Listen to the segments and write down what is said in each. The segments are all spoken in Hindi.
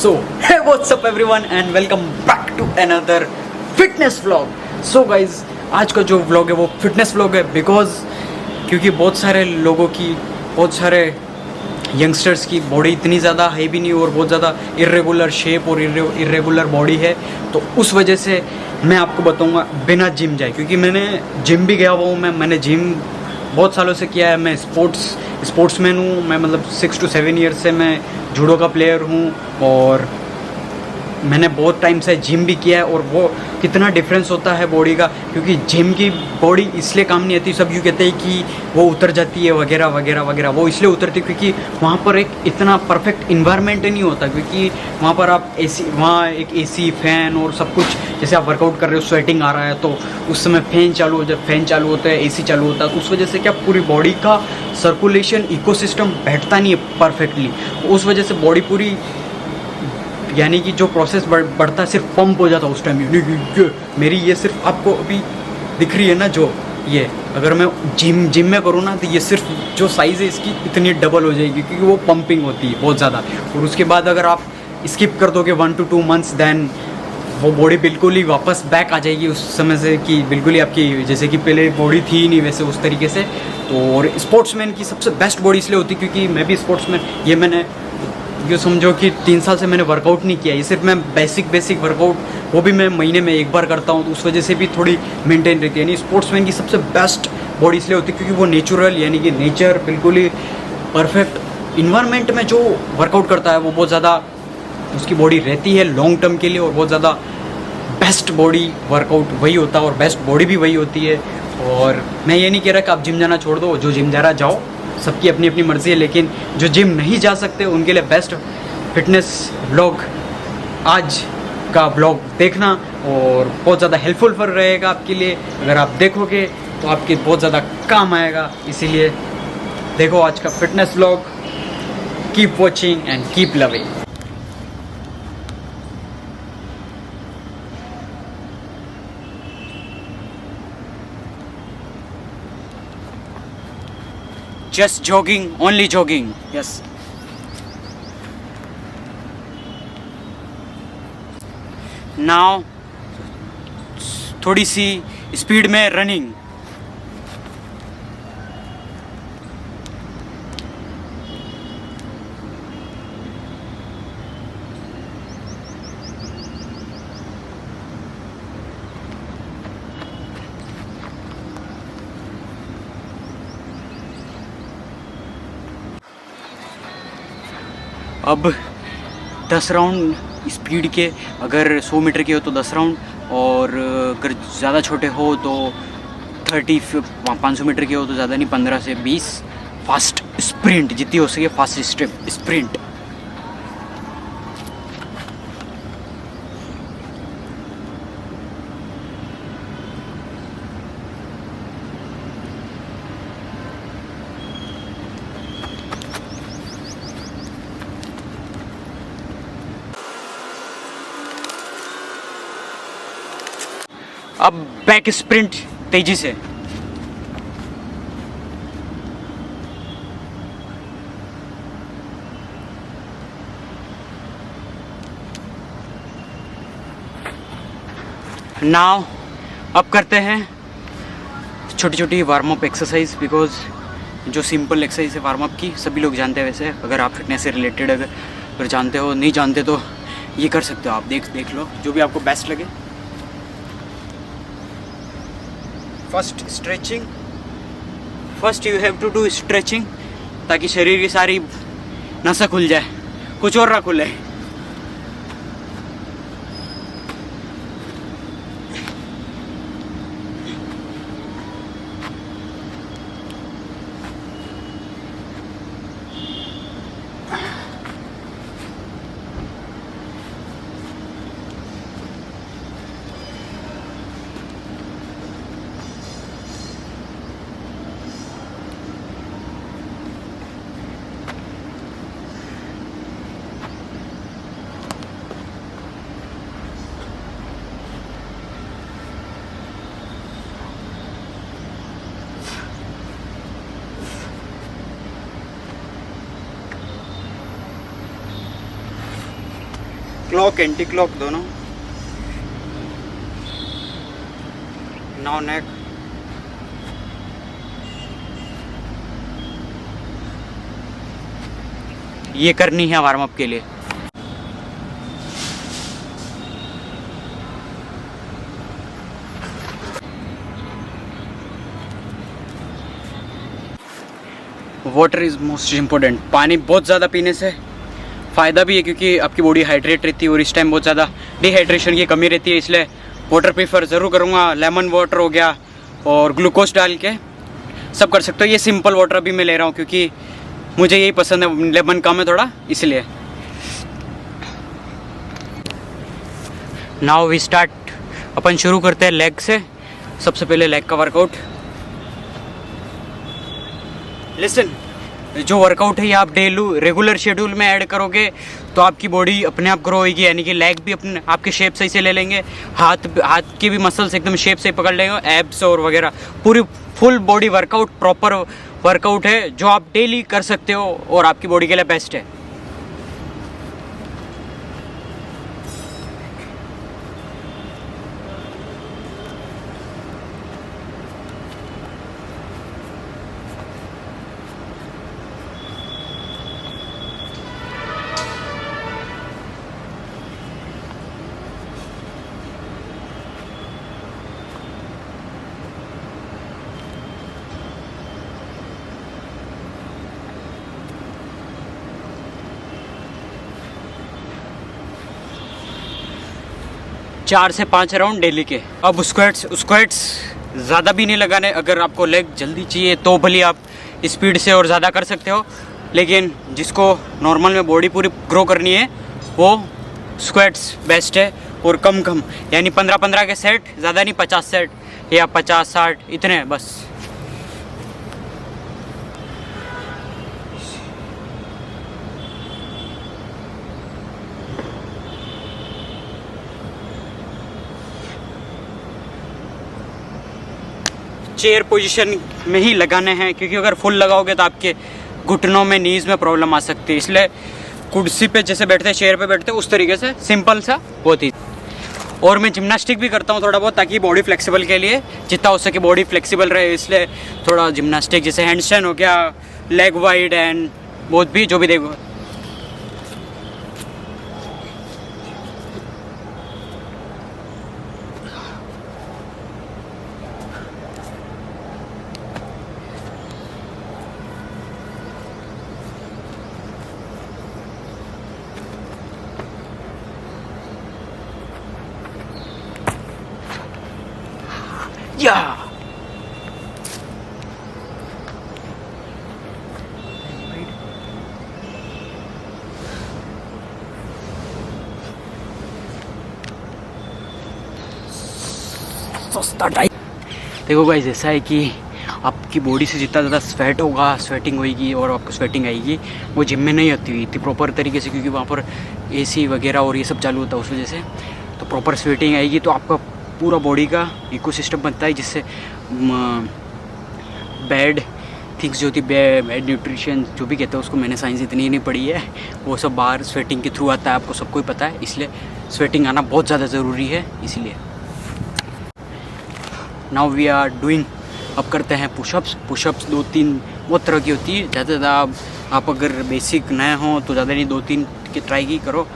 So, hey, what's up everyone and welcome back to another fitness vlog. So guys, आज का जो vlog है वो fitness vlog है क्योंकि बहुत सारे यंगस्टर्स की बॉडी इतनी ज़्यादा है भी नहीं और बहुत ज़्यादा इरेगुलर शेप और इरेगुलर बॉडी है, तो उस वजह से मैं आपको बताऊंगा बिना जिम जाए, क्योंकि मैंने जिम भी गया हुआ हूँ। मैंने जिम बहुत सालों से किया है। मैं स्पोर्ट्समैन हूँ। मैं मतलब 6 to 7 ईयर्स से मैं जूडो का प्लेयर हूँ और मैंने बहुत टाइम से जिम भी किया है। और वो कितना डिफरेंस होता है बॉडी का, क्योंकि जिम की बॉडी इसलिए काम नहीं आती। सब यूँ कहते हैं कि वो उतर जाती है वगैरह वगैरह वगैरह। वो इसलिए उतरती है क्योंकि वहाँ पर एक इतना परफेक्ट इन्वायरमेंट नहीं होता, क्योंकि वहाँ पर आप वहाँ एक एसी फैन और सब कुछ, जैसे आप वर्कआउट कर रहे हो, स्वेटिंग आ रहा है तो उस समय जब फैन चालू होता है, एसी चालू होता है, उस वजह से क्या पूरी बॉडी का सर्कुलेशन इकोसिस्टम बैठता नहीं है परफेक्टली। उस वजह से बॉडी पूरी, यानी कि जो प्रोसेस बढ़ता है सिर्फ पंप हो जाता है उस टाइम। मेरी ये सिर्फ आपको अभी दिख रही है ना, जो ये अगर मैं जिम में करूँ ना तो ये सिर्फ जो साइज़ है इसकी इतनी डबल हो जाएगी, क्योंकि वो पंपिंग होती है बहुत ज़्यादा। और उसके बाद अगर आप स्किप कर दोगे 1 to 2 months, देन वो बॉडी बिल्कुल ही वापस बैक आ जाएगी उस समय से, कि बिल्कुल ही आपकी जैसे कि पहले बॉडी थी ही नहीं वैसे उस तरीके से। तो और स्पोर्ट्समैन की सबसे बेस्ट बॉडी इसलिए होती है क्योंकि मैं भी स्पोर्ट्समैन, ये मैंने जो समझो कि 3 साल से मैंने वर्कआउट नहीं किया। ये सिर्फ मैं बेसिक वर्कआउट, वो भी मैं महीने में 1 बार करता हूँ, तो उस वजह से भी थोड़ी मेंटेन रहती है। यानी स्पोर्ट्समैन की सबसे बेस्ट बॉडी इसलिए होती है क्योंकि वो नेचुरल, यानी कि नेचर बिल्कुल ही परफेक्ट इन्वायरमेंट में जो वर्कआउट करता है वो बहुत ज़्यादा उसकी बॉडी रहती है लॉन्ग टर्म के लिए, और बहुत ज़्यादा बेस्ट बॉडी वर्कआउट वही होता है और बेस्ट बॉडी भी वही होती है। और मैं ये नहीं कह रहा कि आप जिम जाना छोड़ दो, जो जिम जा रहा जाओ, सबकी अपनी अपनी मर्ज़ी है। लेकिन जो जिम नहीं जा सकते उनके लिए बेस्ट फिटनेस व्लॉग आज का व्लॉग देखना, और बहुत ज़्यादा हेल्पफुल फॉर रहेगा आपके लिए। अगर आप देखोगे तो आपके बहुत ज़्यादा काम आएगा, इसीलिए देखो आज का fitness vlog. Keep watching and keep loving. Just jogging, only jogging. Yes. Now थोड़ी सी स्पीड में रनिंग। अब 10 राउंड स्पीड के, अगर 100 मीटर के हो तो 10 राउंड, और अगर ज़्यादा छोटे हो तो 500 मीटर के हो तो ज़्यादा नहीं, 15 से 20 फास्ट स्प्रिंट, जितनी हो सके फास्ट स्प्रिंट। अब बैक स्प्रिंट तेजी से। नाउ अब करते हैं छोटी छोटी वार्म अप एक्सरसाइज, बिकॉज जो सिंपल एक्सरसाइज है वार्म अप की सभी लोग जानते हैं। वैसे अगर आप फिटनेस से रिलेटेड अगर जानते हो, नहीं जानते तो ये कर सकते हो आप, देख लो जो भी आपको बेस्ट लगे। First stretching, first you have to do stretching, ताकि शरीर की सारी नसें खुल जाए, कुछ और ना खुले। क्लॉक एंटी क्लॉक दोनों। नाउ नेक। ये करनी है वार्म अप के लिए। Water is most important. पानी बहुत ज़्यादा पीने से फ़ायदा भी है क्योंकि आपकी बॉडी हाइड्रेट रहती है और इस टाइम बहुत ज़्यादा डिहाइड्रेशन की कमी रहती है, इसलिए वाटर प्रीफर ज़रूर करूँगा। लेमन वाटर हो गया और ग्लूकोज डाल के सब कर सकते हो। ये सिंपल वाटर अभी मैं ले रहा हूँ क्योंकि मुझे यही पसंद है, लेमन कम है थोड़ा इसलिए। Now we start. अपन शुरू करते हैं लेग से। सबसे पहले लेग का वर्कआउट। लिसन, जो वर्कआउट है ये आप डेली रेगुलर शेड्यूल में ऐड करोगे तो आपकी बॉडी अपने आप ग्रो होगी, यानी कि लेग भी अपने आपके शेप सही से ले लेंगे, हाथ की भी मसल्स एकदम शेप से पकड़ लेंगे, एब्स और वगैरह पूरी full body workout proper workout है जो आप डेली कर सकते हो और आपकी बॉडी के लिए बेस्ट है। चार से 5 राउंड डेली के। अब स्क्वाट्स ज़्यादा भी नहीं लगाने। अगर आपको लेग जल्दी चाहिए तो भले आप स्पीड से और ज़्यादा कर सकते हो, लेकिन जिसको नॉर्मल में बॉडी पूरी ग्रो करनी है वो स्क्वाट्स बेस्ट है। और कम यानी 15-15 के सेट, ज़्यादा नहीं, 50 सेट या 50-60 इतने बस। चेयर पोजीशन में ही लगाने हैं क्योंकि अगर फुल लगाओगे तो आपके घुटनों में, नीज में प्रॉब्लम आ सकती है, इसलिए कुर्सी पे जैसे बैठते हैं, चेयर पे बैठते हैं उस तरीके से सिंपल सा बहुत ही। और मैं जिम्नास्टिक भी करता हूँ थोड़ा बहुत ताकि बॉडी फ्लेक्सिबल के लिए जितना हो सके बॉडी फ्लेक्सिबल रहे, इसलिए थोड़ा जिम्नास्टिक जैसे हैंडस्टैंड हो गया, लेग वाइड एंड बहुत भी जो भी देखो। या सस्ता टाइप। देखो गाइस, ऐसा है कि आपकी बॉडी से जितना ज़्यादा स्वेट होगा, स्वेटिंग होगी और आपको स्वेटिंग आएगी, वो जिम में नहीं आती हुई इतनी प्रॉपर तरीके से, क्योंकि वहाँ पर एसी वगैरह और ये सब चालू होता है उस वजह से। तो प्रॉपर स्वेटिंग आएगी तो आपका पूरा बॉडी का इकोसिस्टम बनता है, जिससे बैड थिंग्स जो होती है, बैड न्यूट्रिशन जो भी कहते हैं उसको, मैंने साइंस इतनी ही नहीं पढ़ी है, वो सब बाहर स्वेटिंग के थ्रू आता है, आपको सबको ही पता है, इसलिए स्वेटिंग आना बहुत ज़्यादा ज़रूरी है। इसलिए नाउ वी आर डूइंग, अब करते हैं पुशअप्स। पुशअप्स 2-3 बहुत तरह की होती है, ज़्यादा ज़्यादा आप अगर बेसिक नए हों तो ज़्यादा नहीं, 2-3 की ट्राई की करो।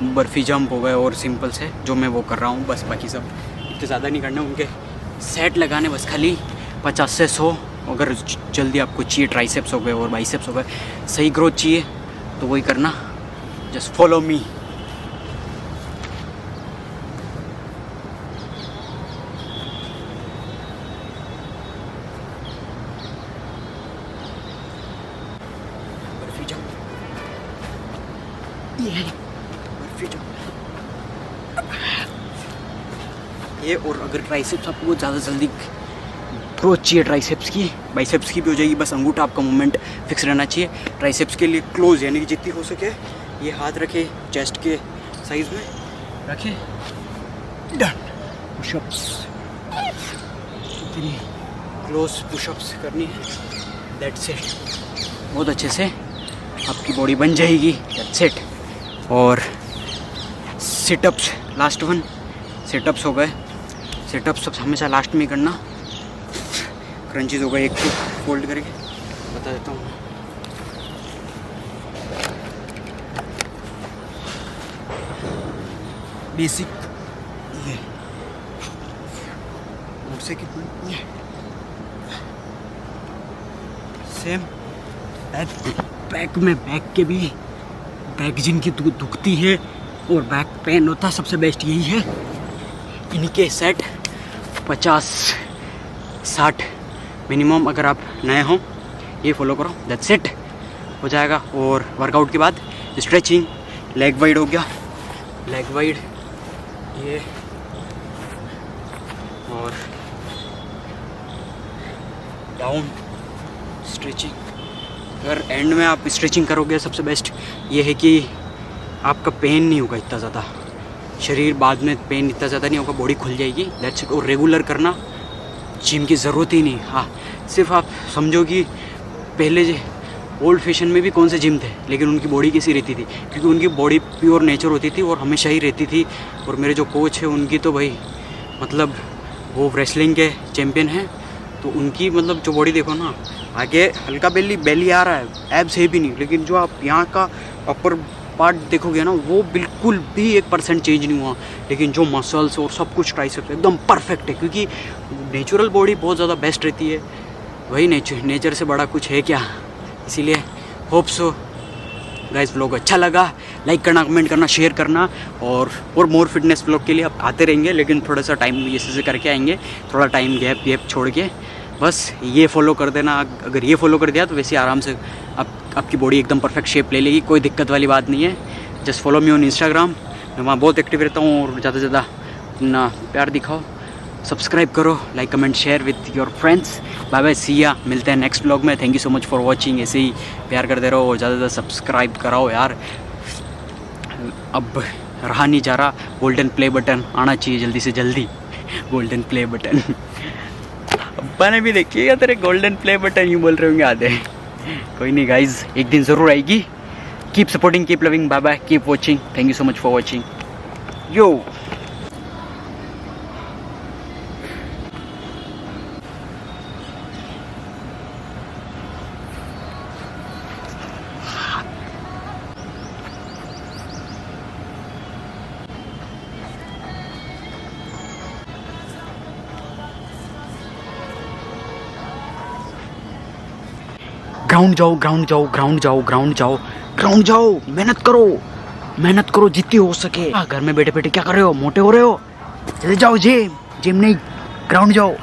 बर्फी जंप हो गए और सिंपल से जो मैं वो कर रहा हूँ, बस बाकी सब इतने ज़्यादा नहीं करने, उनके सेट लगाने बस खाली 50 से 100। अगर जल्दी आपको चाहिए ट्राइसेप्स हो गए और बाइसेप्स हो गए, सही ग्रोथ चाहिए तो वही करना। Just follow me. Barfi jump, ये बर्फी जंप ये। और अगर ट्राइसेप्स आपको बहुत ज़्यादा जल्दी ग्रोथ चाहिए ट्राइसेप्स की, बाइसेप्स की भी हो जाएगी, बस अंगूठा आपका मूवमेंट फिक्स रहना चाहिए। ट्राइसेप्स के लिए क्लोज, यानी कि जितनी हो सके ये हाथ रखे चेस्ट के साइज में रखे, डन। पुशअप्स इतनी क्लोज पुशअप्स करनी है, दैट्स इट। बहुत अच्छे से आपकी बॉडी बन जाएगी, दैट्स इट। और सिटअप्स, लास्ट वन सिटअप्स हो गए। सिटअप्स सब हमेशा लास्ट में ही करना। क्रंचीज हो गए, एक तो फोल्ड करके बता देता हूँ। बेसिक ये मुझसे कितना सेम बैक में, बैक के भी, बैक जिनकी दुखती है और बैक पेन होता है, सबसे बेस्ट यही है। इनके सेट 50-60 मिनिमम, अगर आप नए हो ये फॉलो करो, दैट्स इट, हो जाएगा। और वर्कआउट के बाद स्ट्रेचिंग, लेग वाइड हो गया, लेग वाइड ये, और डाउन स्ट्रेचिंग। अगर एंड में आप स्ट्रेचिंग करोगे, सबसे बेस्ट ये है कि आपका पेन नहीं होगा इतना ज़्यादा, शरीर बाद में पेन इतना ज़्यादा नहीं होगा, बॉडी खुल जाएगी, दैट्स इट। और रेगुलर करना, जिम की ज़रूरत ही नहीं। हाँ, सिर्फ आप समझो कि पहले ओल्ड फैशन में भी कौन से जिम थे, लेकिन उनकी बॉडी कैसी रहती थी, क्योंकि उनकी बॉडी प्योर नेचर होती थी और हमेशा ही रहती थी। और मेरे जो कोच है उनकी तो भाई मतलब वो रेसलिंग के चैम्पियन हैं, तो उनकी मतलब जो बॉडी देखो ना, आगे हल्का बेली आ रहा है, एब्स है भी नहीं, लेकिन जो आप यहाँ का अपर पार्ट देखोगे ना, वो बिल्कुल भी 1% चेंज नहीं हुआ। लेकिन जो मसल्स और सब कुछ ट्राइसेप्स एकदम परफेक्ट है, क्योंकि नेचुरल बॉडी बहुत ज़्यादा बेस्ट रहती है। वही नेचर से बड़ा कुछ है क्या। इसीलिए होप सो गाइस व्लॉग अच्छा लगा, लाइक करना, कमेंट करना, शेयर करना। और मोर फिटनेस व्लॉग के लिए आप आते रहेंगे, लेकिन थोड़ा सा टाइम जैसे करके आएंगे, थोड़ा टाइम गैप छोड़ के। बस ये फॉलो कर देना, अगर ये फॉलो कर दिया तो वैसे आराम से आपकी बॉडी एकदम परफेक्ट शेप ले लेगी, कोई दिक्कत वाली बात नहीं है। Just follow me on Instagram, मैं वहाँ बहुत एक्टिव रहता हूँ, और ज़्यादा से ज़्यादा अपना प्यार दिखाओ, सब्सक्राइब करो, like comment share with your friends. Bye bye, see ya, मिलते हैं नेक्स्ट ब्लॉग में। Thank you so much for watching. ऐसे ही प्यार करते रहो और ज़्यादा से ज़्यादा सब्सक्राइब कराओ यार। अब रहा नहीं जा रहा, गोल्डन प्ले बटन आना चाहिए जल्दी से जल्दी, गोल्डन प्ले बटन। अब्बा ने भी देखिएगा तेरे गोल्डन प्ले बटन यूँ बोल रहे होंगे आधे। कोई नहीं गाइज, एक दिन ज़रूर आएगी। Keep supporting, keep loving, bye bye, keep watching. Thank you so much for watching. यो ग्राउंड जाओ, ग्राउंड जाओ, ग्राउंड जाओ, ग्राउंड जाओ, ग्राउंड जाओ, मेहनत करो जितनी हो सके। घर में बैठे बैठे क्या कर रहे हो, मोटे हो रहे हो, चले जाओ जिम नहीं, ग्राउंड जाओ।